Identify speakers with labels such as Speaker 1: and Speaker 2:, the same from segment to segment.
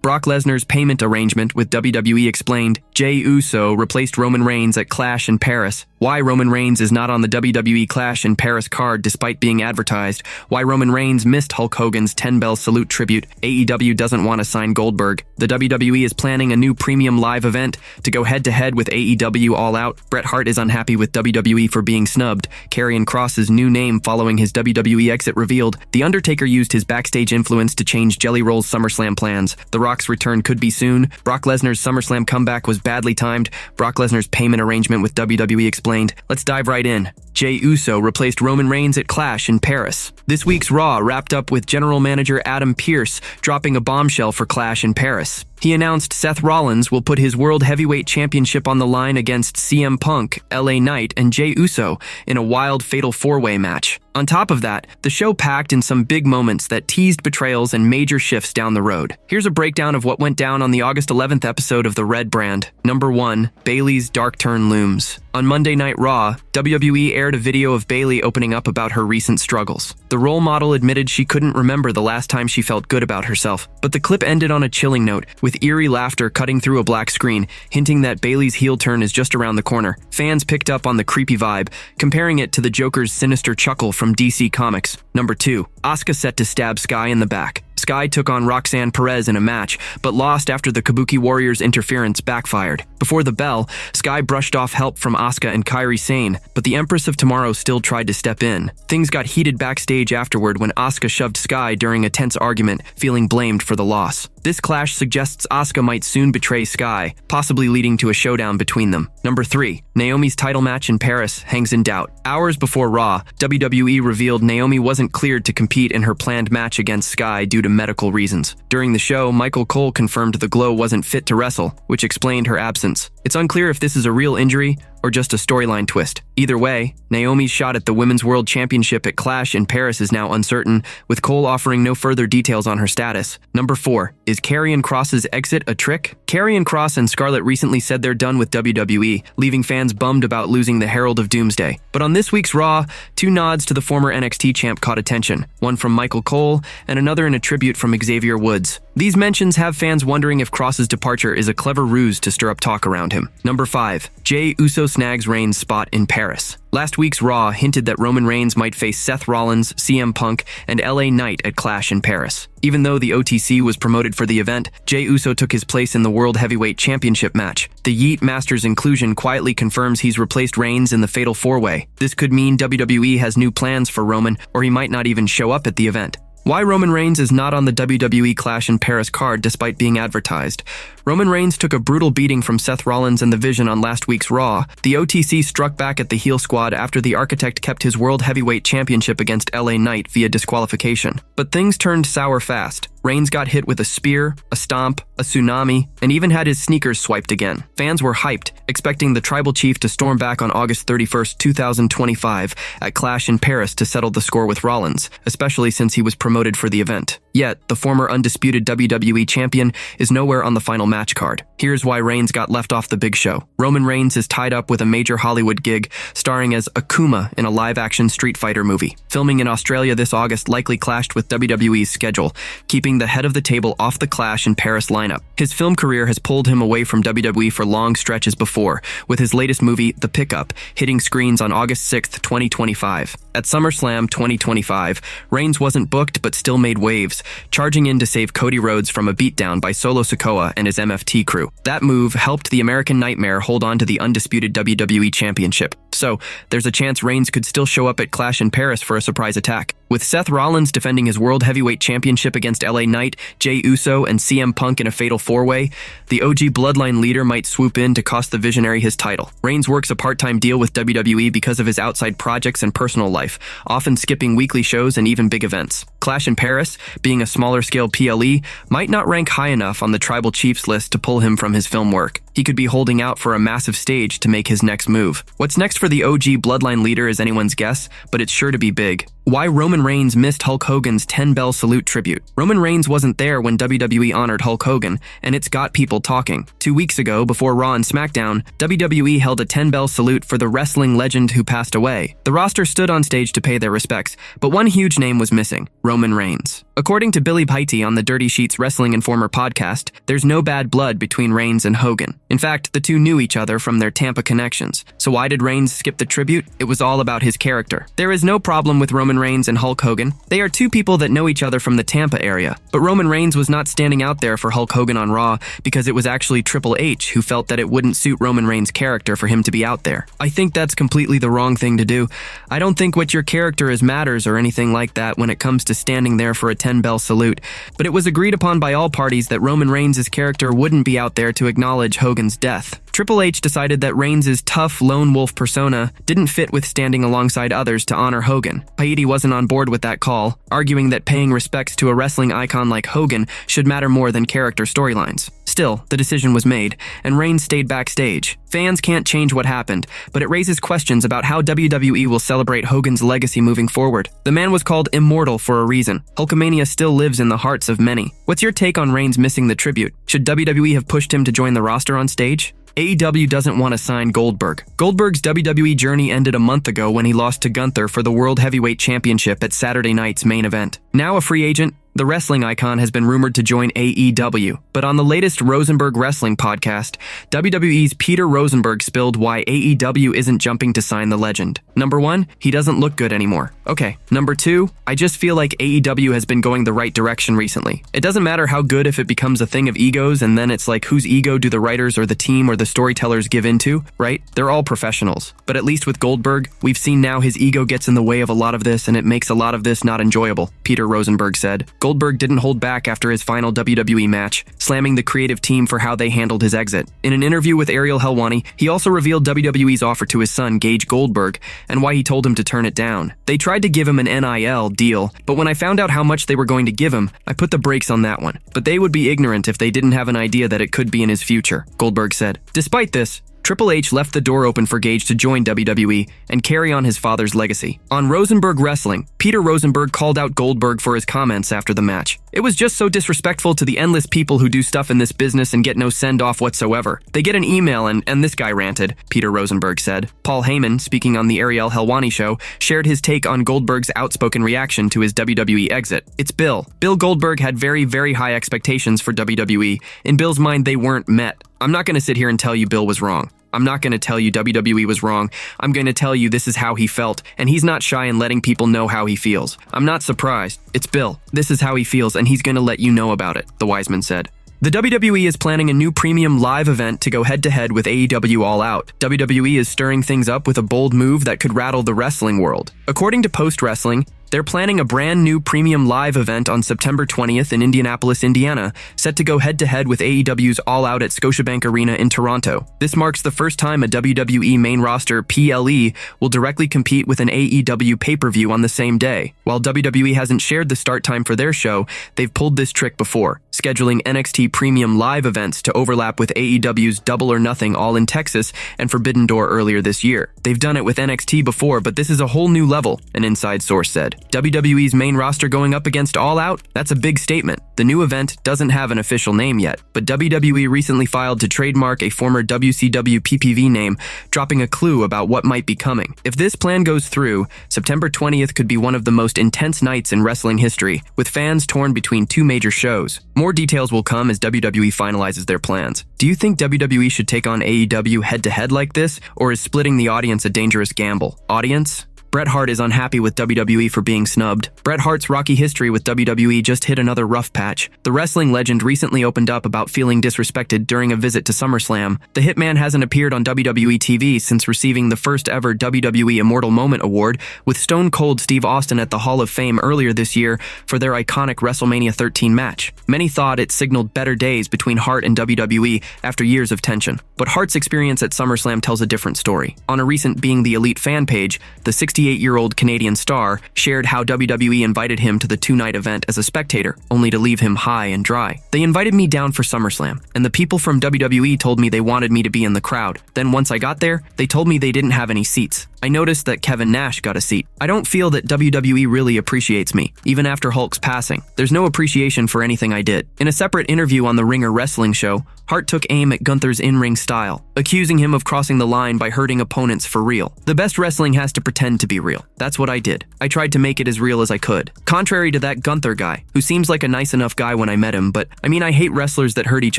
Speaker 1: Brock Lesnar's payment arrangement with WWE explained. Jey Uso replaced Roman Reigns at Clash in Paris. Why Roman Reigns is not on the WWE Clash in Paris card despite being advertised. Why Roman Reigns missed Hulk Hogan's 10-bell salute tribute. AEW doesn't want to sign Goldberg. The WWE is planning a new premium live event to go head-to-head with AEW All Out. Bret Hart is unhappy with WWE for being snubbed. Karrion Kross's new name following his WWE exit revealed. The Undertaker used his backstage influence to change Jelly Rolls SummerSlam plans. The Rock's return could be soon. Brock Lesnar's SummerSlam comeback was badly timed. Brock Lesnar's payment arrangement with WWE explained. Let's dive right in. Jey Uso replaced Roman Reigns at Clash in Paris. This week's Raw wrapped up with General Manager Adam Pearce dropping a bombshell for Clash in Paris. He announced Seth Rollins will put his World Heavyweight Championship on the line against CM Punk, LA Knight, and Jey Uso in a wild fatal four-way match. On top of that, the show packed in some big moments that teased betrayals and major shifts down the road. Here's a breakdown of what went down on the August 11th episode of The Red Brand. Number 1. Bayley's dark turn looms. On Monday Night Raw, WWE aired a video of Bayley opening up about her recent struggles. The role model admitted she couldn't remember the last time she felt good about herself, but the clip ended on a chilling note, with eerie laughter cutting through a black screen, hinting that Bayley's heel turn is just around the corner. Fans picked up on the creepy vibe, comparing it to the Joker's sinister chuckle from DC Comics. Number 2. Asuka set to stab Sky in the back. Sky took on Roxanne Perez in a match, but lost after the Kabuki Warriors' interference backfired. Before the bell, Sky brushed off help from Asuka and Kairi Sane, but the Empress of Tomorrow still tried to step in. Things got heated backstage afterward when Asuka shoved Sky during a tense argument, feeling blamed for the loss. This clash suggests Asuka might soon betray Sky, possibly leading to a showdown between them. Number 3. Naomi's title match in Paris hangs in doubt. Hours before Raw, WWE revealed Naomi wasn't cleared to compete in her planned match against Sky due to medical reasons. During the show, Michael Cole confirmed the Glow wasn't fit to wrestle, which explained her absence. It's unclear if this is a real injury or just a storyline twist. Either way, Naomi's shot at the Women's World Championship at Clash in Paris is now uncertain, with Cole offering no further details on her status. Number 4. Is Karrion Kross's exit a trick? Karrion Kross and Scarlett recently said they're done with WWE, leaving fans bummed about losing the Herald of Doomsday. But on this week's Raw, 2 nods to the former NXT champ caught attention, one from Michael Cole and another in a tribute from Xavier Woods. These mentions have fans wondering if Kross's departure is a clever ruse to stir up talk around him. Number 5. Jey Uso snags Reigns' spot in Paris. Last week's Raw hinted that Roman Reigns might face Seth Rollins, CM Punk, and LA Knight at Clash in Paris. Even though the OTC was promoted for the event, Jey Uso took his place in the World Heavyweight Championship match. The Yeet Masters inclusion quietly confirms he's replaced Reigns in the Fatal 4-Way. This could mean WWE has new plans for Roman, or he might not even show up at the event. Why Roman Reigns is not on the WWE Clash in Paris card despite being advertised. Roman Reigns took a brutal beating from Seth Rollins and The Vision on last week's Raw. The OTC struck back at the heel squad after the Architect kept his World Heavyweight Championship against LA Knight via disqualification. But things turned sour fast. Reigns got hit with a spear, a stomp, a tsunami, and even had his sneakers swiped again. Fans were hyped, expecting the Tribal Chief to storm back on August 31st, 2025 at Clash in Paris to settle the score with Rollins, especially since he was promoted for the event. Yet, the former undisputed WWE champion is nowhere on the final match card. Here's why Reigns got left off the big show. Roman Reigns is tied up with a major Hollywood gig, starring as Akuma in a live-action Street Fighter movie. Filming in Australia this August likely clashed with WWE's schedule, keeping the head of the table off the Clash in Paris lineup. His film career has pulled him away from WWE for long stretches before, with his latest movie, The Pickup, hitting screens on August 6, 2025. At SummerSlam 2025, Reigns wasn't booked but still made waves, charging in to save Cody Rhodes from a beatdown by Solo Sikoa and his MFT crew. That move helped the American Nightmare hold on to the undisputed WWE Championship. So, there's a chance Reigns could still show up at Clash in Paris for a surprise attack. With Seth Rollins defending his World Heavyweight Championship against LA Knight, Jey Uso, and CM Punk in a fatal 4-way, the OG Bloodline leader might swoop in to cost the Visionary his title. Reigns works a part-time deal with WWE because of his outside projects and personal life, often skipping weekly shows and even big events. Clash in Paris, being a smaller-scale PLE, might not rank high enough on the Tribal Chief's list to pull him from his film work. He could be holding out for a massive stage to make his next move. What's next for the OG Bloodline leader is anyone's guess, but it's sure to be big. Why Roman Reigns missed Hulk Hogan's 10-bell salute tribute. Roman Reigns wasn't there when WWE honored Hulk Hogan, and it's got people talking. 2 weeks ago, before Raw and SmackDown, WWE held a 10-bell salute for the wrestling legend who passed away. The roster stood on stage to pay their respects, but one huge name was missing: Roman Reigns. According to Billy Piety on the Dirty Sheets Wrestling Informer podcast, there's no bad blood between Reigns and Hogan. In fact, the two knew each other from their Tampa connections. So why did Reigns skip the tribute? It was all about his character. There is no problem with Roman Reigns and Hulk Hogan. They are two people that know each other from the Tampa area. But Roman Reigns was not standing out there for Hulk Hogan on Raw because it was actually Triple H who felt that it wouldn't suit Roman Reigns' character for him to be out there. I think that's completely the wrong thing to do. I don't think what your character is matters or anything like that when it comes to standing there for a 10-bell salute. But it was agreed upon by all parties that Roman Reigns' character wouldn't be out there to acknowledge Hogan's death. Triple H decided that Reigns' tough lone wolf persona didn't fit with standing alongside others to honor Hogan. Piety wasn't on board with that call, arguing that paying respects to a wrestling icon like Hogan should matter more than character storylines. Still, the decision was made, and Reigns stayed backstage. Fans can't change what happened, but it raises questions about how WWE will celebrate Hogan's legacy moving forward. The man was called immortal for a reason. Hulkamania still lives in the hearts of many. What's your take on Reigns missing the tribute? Should WWE have pushed him to join the roster on stage? AEW doesn't want to sign Goldberg. Goldberg's WWE journey ended a month ago when he lost to Gunther for the World Heavyweight Championship at Saturday night's main event. Now a free agent, the wrestling icon has been rumored to join AEW, but on the latest Rosenberg Wrestling podcast, WWE's Peter Rosenberg spilled why AEW isn't jumping to sign the legend. Number 1, he doesn't look good anymore. Okay. Number 2, I just feel like AEW has been going the right direction recently. It doesn't matter how good if it becomes a thing of egos and then it's like whose ego do the writers or the team or the storytellers give into, right? They're all professionals. But at least with Goldberg, we've seen now his ego gets in the way of a lot of this and it makes a lot of this not enjoyable, Peter Rosenberg said. Goldberg didn't hold back after his final WWE match, slamming the creative team for how they handled his exit. In an interview with Ariel Helwani, he also revealed WWE's offer to his son, Gage Goldberg, and why he told him to turn it down. They tried to give him an NIL deal, but when I found out how much they were going to give him, I put the brakes on that one. But they would be ignorant if they didn't have an idea that it could be in his future, Goldberg said. Despite this, Triple H left the door open for Gage to join WWE and carry on his father's legacy. On Rosenberg Wrestling, Peter Rosenberg called out Goldberg for his comments after the match. It was just so disrespectful to the endless people who do stuff in this business and get no send-off whatsoever. They get an email and this guy ranted, Peter Rosenberg said. Paul Heyman, speaking on the Ariel Helwani show, shared his take on Goldberg's outspoken reaction to his WWE exit. It's Bill. Bill Goldberg had very, very high expectations for WWE. In Bill's mind, they weren't met. I'm not going to sit here and tell you Bill was wrong. I'm not going to tell you WWE was wrong. I'm going to tell you this is how he felt, and he's not shy in letting people know how he feels. I'm not surprised. It's Bill. This is how he feels, and he's going to let you know about it, the Wiseman said. The WWE is planning a new premium live event to go head-to-head with AEW All Out. WWE is stirring things up with a bold move that could rattle the wrestling world. According to Post Wrestling, they're planning a brand new premium live event on September 20th in Indianapolis, Indiana, set to go head-to-head with AEW's All Out at Scotiabank Arena in Toronto. This marks the first time a WWE main roster PLE will directly compete with an AEW pay-per-view on the same day. While WWE hasn't shared the start time for their show, they've pulled this trick before, scheduling NXT premium live events to overlap with AEW's Double or Nothing All in Texas and Forbidden Door earlier this year. They've done it with NXT before, but this is a whole new level, an inside source said. WWE's main roster going up against All Out? That's a big statement. The new event doesn't have an official name yet, but WWE recently filed to trademark a former WCW PPV name, dropping a clue about what might be coming. If this plan goes through, September 20th could be one of the most intense nights in wrestling history, with fans torn between two major shows. More details will come as WWE finalizes their plans. Do you think WWE should take on AEW head-to-head like this, or is splitting the audience a dangerous gamble? Audience? Bret Hart is unhappy with WWE for being snubbed. Bret Hart's rocky history with WWE just hit another rough patch. The wrestling legend recently opened up about feeling disrespected during a visit to SummerSlam. The Hitman hasn't appeared on WWE TV since receiving the first ever WWE Immortal Moment Award with Stone Cold Steve Austin at the Hall of Fame earlier this year for their iconic WrestleMania 13 match. Many thought it signaled better days between Hart and WWE after years of tension. But Hart's experience at SummerSlam tells a different story. On a recent Being the Elite fan page, the 68-year-old Canadian star shared how WWE invited him to the two-night event as a spectator, only to leave him high and dry. They invited me down for SummerSlam, and the people from WWE told me they wanted me to be in the crowd. Then once I got there, they told me they didn't have any seats. I noticed that Kevin Nash got a seat. I don't feel that WWE really appreciates me, even after Hulk's passing. There's no appreciation for anything I did. In a separate interview on the Ringer Wrestling show, Hart took aim at Gunther's in-ring style, accusing him of crossing the line by hurting opponents for real. The best wrestling has to pretend to to be real. That's what I did. I tried to make it as real as I could. Contrary to that Gunther guy, who seems like a nice enough guy when I met him, but I hate wrestlers that hurt each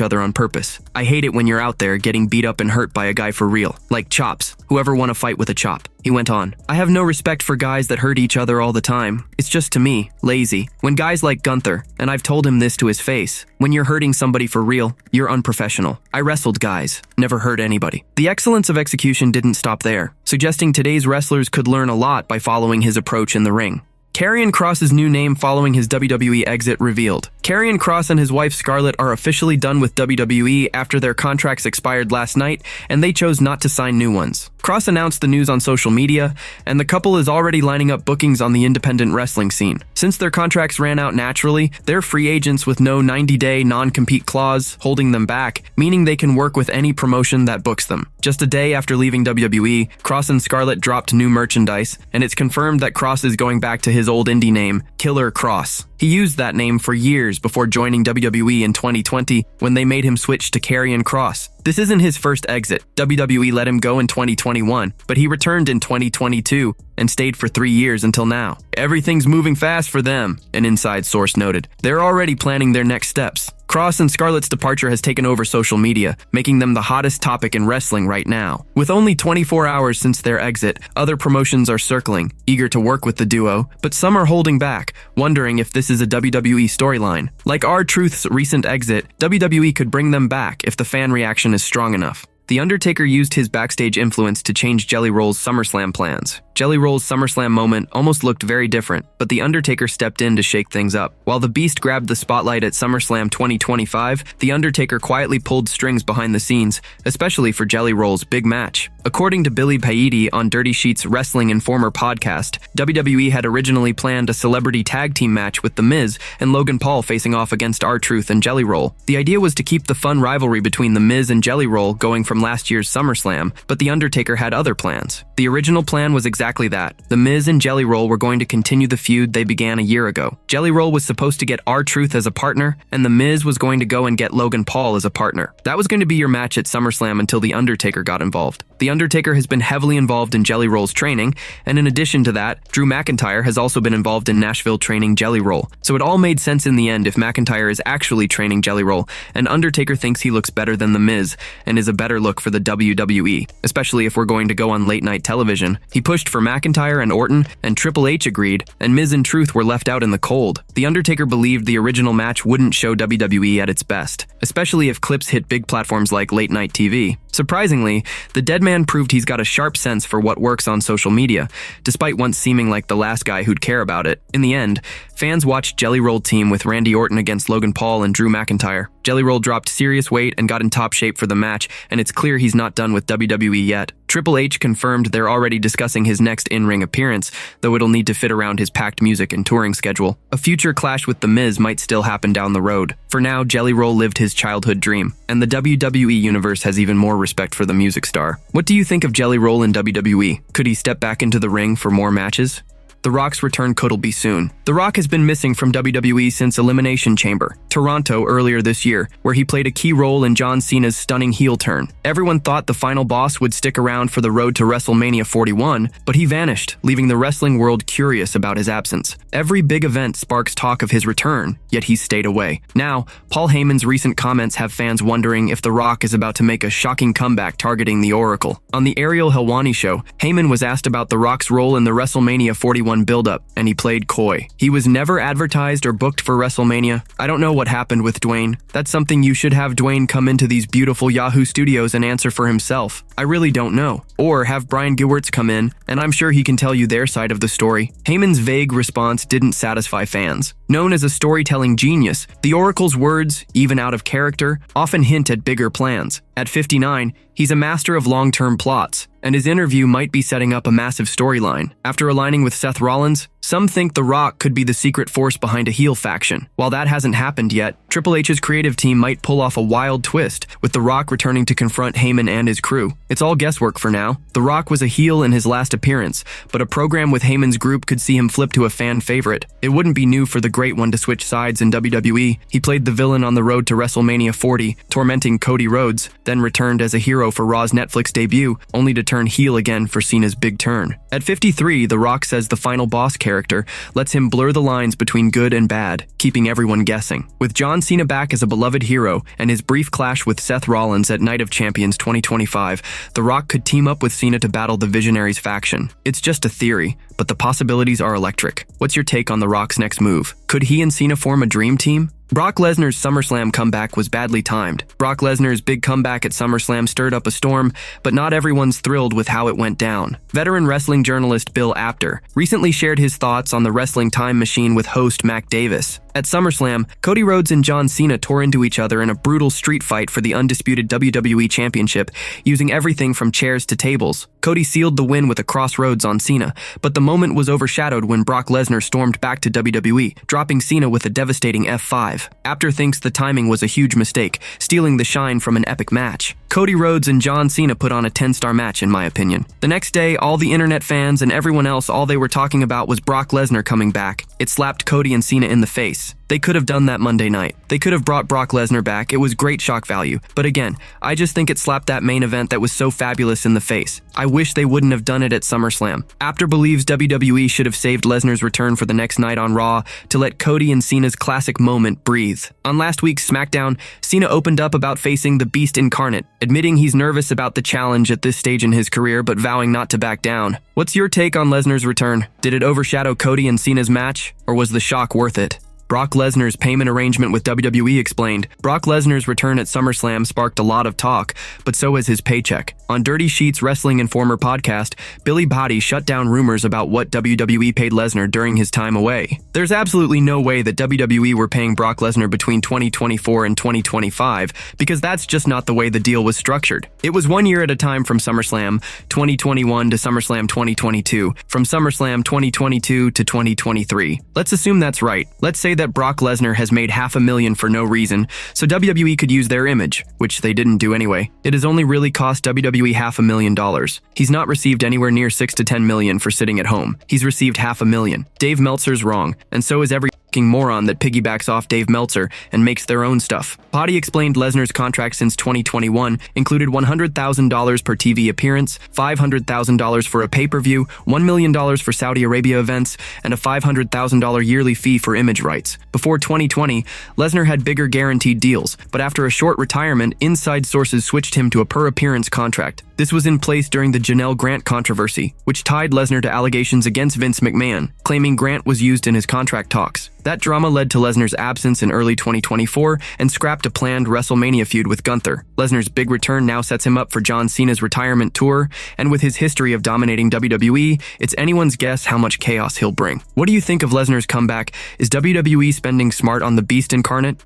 Speaker 1: other on purpose. I hate it when you're out there getting beat up and hurt by a guy for real. Like Chops. Whoever won a fight with a chop. He went on. I have no respect for guys that hurt each other all the time. It's just, to me, lazy. When guys like Gunther, and I've told him this to his face, when you're hurting somebody for real, you're unprofessional. I wrestled guys, never hurt anybody. The excellence of execution didn't stop there, suggesting today's wrestlers could learn a lot by following his approach in the ring. Karrion Kross's new name following his WWE exit revealed. Karrion Kross and his wife Scarlett are officially done with WWE after their contracts expired last night, and they chose not to sign new ones. Kross announced the news on social media, and the couple is already lining up bookings on the independent wrestling scene. Since their contracts ran out naturally, they're free agents with no 90-day non-compete clause holding them back, meaning they can work with any promotion that books them. Just a day after leaving WWE, Kross and Scarlett dropped new merchandise, and it's confirmed that Kross is going back to his old indie name, Killer Kross. He used that name for years before joining WWE in 2020 when they made him switch to Karrion Kross. This isn't his first exit. WWE let him go in 2021, but he returned in 2022 and stayed for 3 years until now. Everything's moving fast for them, an inside source noted. They're already planning their next steps. Kross and Scarlett's departure has taken over social media, making them the hottest topic in wrestling right now. With only 24 hours since their exit, other promotions are circling, eager to work with the duo, but some are holding back, wondering if this is a WWE storyline. Like R-Truth's recent exit, WWE could bring them back if the fan reaction is strong enough. The Undertaker used his backstage influence to change Jelly Rolls SummerSlam plans. Jelly Rolls SummerSlam moment almost looked very different, but The Undertaker stepped in to shake things up. While the Beast grabbed the spotlight at SummerSlam 2025, The Undertaker quietly pulled strings behind the scenes, especially for Jelly Roll's big match. According to Billy Paidi on Dirty Sheet's Wrestling Informer podcast, WWE had originally planned a celebrity tag team match with The Miz and Logan Paul facing off against R-Truth and Jelly Roll. The idea was to keep the fun rivalry between The Miz and Jelly Roll going from last year's SummerSlam, but The Undertaker had other plans. The original plan was exactly that. The Miz and Jelly Roll were going to continue the feud they began a year ago. Jelly Roll was supposed to get R-Truth as a partner, and The Miz was going to go and get Logan Paul as a partner. That was going to be your match at SummerSlam until The Undertaker got involved. The Undertaker has been heavily involved in Jelly Roll's training, and in addition to that, Drew McIntyre has also been involved in Nashville training Jelly Roll. So it all made sense in the end if McIntyre is actually training Jelly Roll, and Undertaker thinks he looks better than The Miz, and is a better look for the WWE, especially if we're going to go on late-night television. He pushed for McIntyre and Orton, and Triple H agreed, and Miz and Truth were left out in the cold. The Undertaker believed the original match wouldn't show WWE at its best, especially if clips hit big platforms like late-night TV. Surprisingly, the dead man proved he's got a sharp sense for what works on social media, despite once seeming like the last guy who'd care about it. In the end, fans watched Jelly Roll team with Randy Orton against Logan Paul and Drew McIntyre. Jelly Roll dropped serious weight and got in top shape for the match, and it's clear he's not done with WWE yet. Triple H confirmed they're already discussing his next in-ring appearance, though it'll need to fit around his packed music and touring schedule. A future clash with The Miz might still happen down the road. For now, Jelly Roll lived his childhood dream, and the WWE universe has even more respect for the music star. What do you think of Jelly Roll in WWE? Could he step back into the ring for more matches? The Rock's return could be soon. The Rock has been missing from WWE since Elimination Chamber, Toronto earlier this year, where he played a key role in John Cena's stunning heel turn. Everyone thought the final boss would stick around for the road to WrestleMania 41, but he vanished, leaving the wrestling world curious about his absence. Every big event sparks talk of his return, yet he's stayed away. Now, Paul Heyman's recent comments have fans wondering if The Rock is about to make a shocking comeback targeting the Oracle. On the Ariel Helwani show, Heyman was asked about The Rock's role in the WrestleMania 41 build-up, and he played coy. He was never advertised or booked for WrestleMania. I don't know what happened with Dwayne. That's something you should have Dwayne come into these beautiful Yahoo studios and answer for himself. I really don't know. Or have Brian Gewirtz come in, and I'm sure he can tell you their side of the story. Heyman's vague response didn't satisfy fans. Known as a storytelling genius, the Oracle's words, even out of character, often hint at bigger plans. At 59, he's a master of long-term plots, and his interview might be setting up a massive storyline. After aligning with Seth Rollins, some think The Rock could be the secret force behind a heel faction. While that hasn't happened yet, Triple H's creative team might pull off a wild twist, with The Rock returning to confront Heyman and his crew. It's all guesswork for now. The Rock was a heel in his last appearance, but a program with Heyman's group could see him flip to a fan favorite. It wouldn't be new for the Great One to switch sides in WWE. He played the villain on the road to WrestleMania 40, tormenting Cody Rhodes, then returned as a hero hero for Raw's Netflix debut, only to turn heel again for Cena's big turn. At 53, The Rock says the final boss character lets him blur the lines between good and bad, keeping everyone guessing. With John Cena back as a beloved hero and his brief clash with Seth Rollins at Night of Champions 2025, The Rock could team up with Cena to battle the Visionaries faction. It's just a theory, but the possibilities are electric. What's your take on The Rock's next move? Could he and Cena form a dream team? Brock Lesnar's SummerSlam comeback was badly timed. Brock Lesnar's big comeback at SummerSlam stirred up a storm, but not everyone's thrilled with how it went down. Veteran wrestling journalist Bill Apter recently shared his thoughts on the wrestling time machine with host Mac Davis. At SummerSlam, Cody Rhodes and John Cena tore into each other in a brutal street fight for the undisputed WWE Championship, using everything from chairs to tables. Cody sealed the win with a crossroads on Cena, but the moment was overshadowed when Brock Lesnar stormed back to WWE, dropping Cena with a devastating F5. Apter thinks the timing was a huge mistake, stealing the shine from an epic match. Cody Rhodes and John Cena put on a 10-star match in my opinion. The next day, all the internet fans and everyone else, all they were talking about was Brock Lesnar coming back. It slapped Cody and Cena in the face. They could have done that Monday night. They could have brought Brock Lesnar back. It was great shock value. But again, I just think it slapped that main event that was so fabulous in the face. I wish they wouldn't have done it at SummerSlam. Apter believes WWE should have saved Lesnar's return for the next night on Raw to let Cody and Cena's classic moment breathe. On last week's SmackDown, Cena opened up about facing the Beast Incarnate, admitting he's nervous about the challenge at this stage in his career but vowing not to back down. What's your take on Lesnar's return? Did it overshadow Cody and Cena's match, or was the shock worth it? Brock Lesnar's payment arrangement with WWE explained. Brock Lesnar's return at SummerSlam sparked a lot of talk, but so has his paycheck. On Dirty Sheets Wrestling Informer podcast, Billy Body shut down rumors about what WWE paid Lesnar during his time away. There's absolutely no way that WWE were paying Brock Lesnar between 2024 and 2025, because that's just not the way the deal was structured. It was 1 year at a time from SummerSlam 2021 to SummerSlam 2022, from SummerSlam 2022 to 2023. Let's assume that's right. Let's say that Brock Lesnar has made $500,000 for no reason, so WWE could use their image, which they didn't do anyway. It has only really cost WWE $500,000. He's not received anywhere near $6 to $10 million for sitting at home. He's received $500,000. Dave Meltzer's wrong, and so is every moron that piggybacks off Dave Meltzer and makes their own stuff. Potty explained Lesnar's contract since 2021 included $100,000 per TV appearance, $500,000 for a pay-per-view, $1 million for Saudi Arabia events, and a $500,000 yearly fee for image rights. Before 2020, Lesnar had bigger guaranteed deals, but after a short retirement, inside sources switched him to a per-appearance contract. This was in place during the Janelle Grant controversy, which tied Lesnar to allegations against Vince McMahon, claiming Grant was used in his contract talks. That drama led to Lesnar's absence in early 2024 and scrapped a planned WrestleMania feud with Gunther. Lesnar's big return now sets him up for John Cena's retirement tour, and with his history of dominating WWE, it's anyone's guess how much chaos he'll bring. What do you think of Lesnar's comeback? Is WWE spending smart on the Beast Incarnate?